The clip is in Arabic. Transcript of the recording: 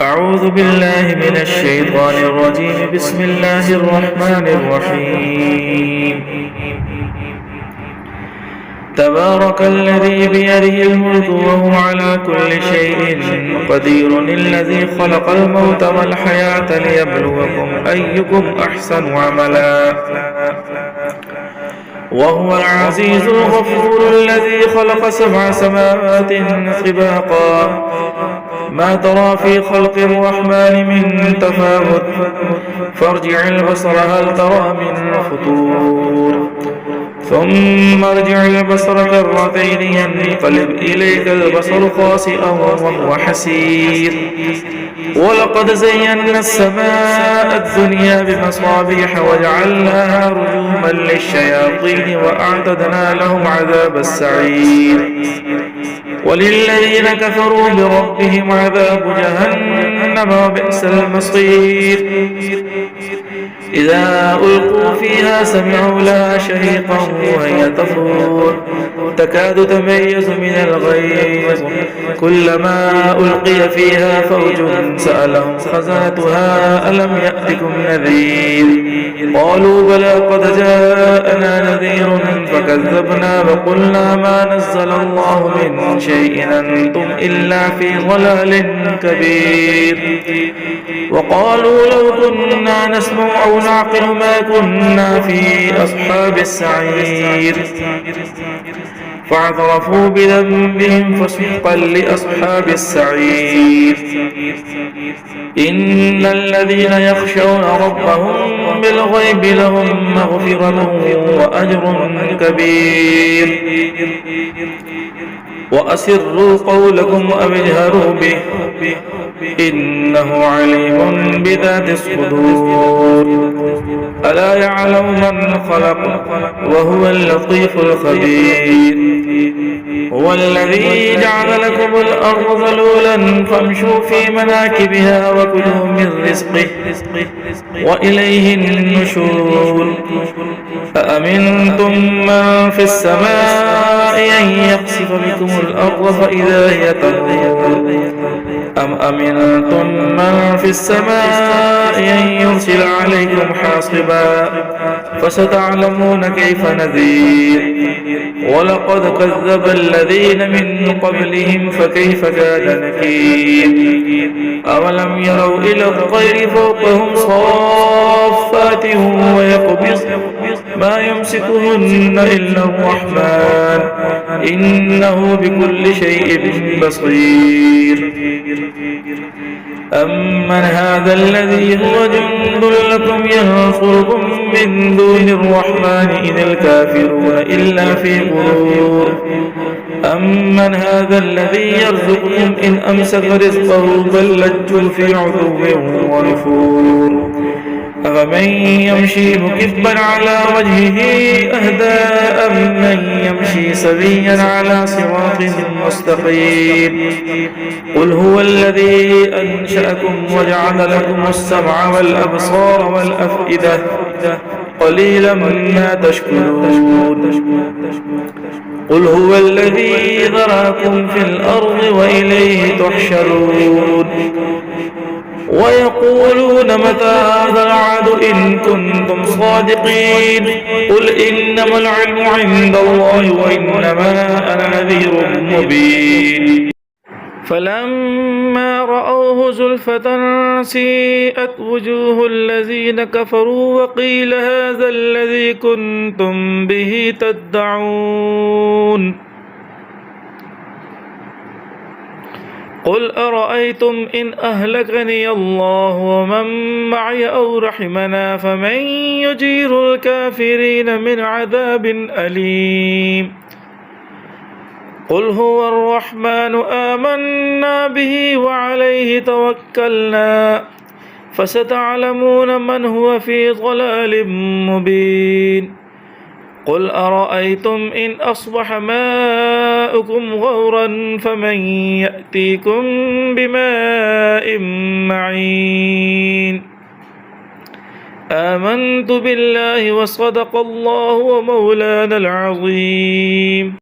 أعوذ بالله من الشيطان الرجيم. بسم الله الرحمن الرحيم. تبارك الذي بيده الملك وهو على كل شيء قدير، الذي خلق الموت والحياة ليبلوكم أيكم أحسن عملا، وهو العزيز الغفور، الذي خلق 7 سماوات طباقا، ما ترى في خلق الرحمن من تفاوت، فارجع البصر هل ترى من فطور، ثم ارجع البصر كرتين ينقلب إليك البصر خاسئا وهو حسير، ولقد زينا السماء الدنيا بمصابيح وجعلناها رجوما للشياطين وأعتدنا لهم عذاب السعير، وللذين كفروا بربهم عذاب جهنم وبئس المصير. إذا ألقوا فيها سمعوا لها شهيقا وهي تفور، تكاد تميز من الغيظ، كلما ألقي فيها فوج سألهم خزنتها ألم يأتكم نذير، قالوا بلى قد جاءنا نذير فكذبنا وقلنا ما نزل الله من شيء أنتم إلا في ضلال كبير، وقالوا لو كنا نسمع أو نعقل ما كنا في أصحاب السعير، فاعترفوا بذنبهم فسحقا لأصحاب السعير. إن الذين يخشون ربهم بالغيب لهم مغفرة وأجر كبير، وأسروا قولكم أو اجهروا به إنه عليم بذات الصدور، ألا يعلم من خلق وهو اللطيف الخبير. هو الذي جعل لكم الأرض ذلولا فامشوا في مناكبها وكلوا من رزقه وإليه النشور، أأمنتم من في السماء أن يخسف بكم الأرض فإذا هي تمور، أم أمنتم من في السماء أن يرسل عليكم حاصبا، فستعلمون كيف نذير. ولقد كذب الذين من قبلهم فكيف كان نكير. أولم يروا إلى الطير فوقهم صافات ويقبض ما يمسكهن إلا الرحمن إنه بكل شيء بصير. أمن هذا الذي هو جند لكم ينصركم من دون الرحمن إن الكافرون إلا في غرور. أمن هذا الذي يرزقكم إن أمسك رزقه بل لجوا في عتو ونفور. أفمن يمشي مكبا على وجهه أهدى أمن يمشي سويا على صراط مستقيم. قل هو الذي أنشأكم وجعل لكم السمع والأبصار والأفئدة قليلا ما تشكرون. قل هو الذي ذراكم في الأرض وإليه تحشرون. ويقولون متى هذا الوعد إن كنتم صادقين. قل إنما العلم عند الله وإنما أنا نذير مبين. فلما رأوه زلفة سيئت وجوه الذين كفروا وقيل هذا الذي كنتم به تدعون. قل أرأيتم إن أهلكني الله ومن معي أو رحمنا فمن يجير الكافرين من عذاب أليم. قل هو الرحمن آمنا به وعليه توكلنا فستعلمون من هو في ضلال مبين. قل أرأيتم إن أصبح ماؤكم غورا فمن يأتيكم بماء معين. آمنت بالله وصدق الله ومولانا العظيم.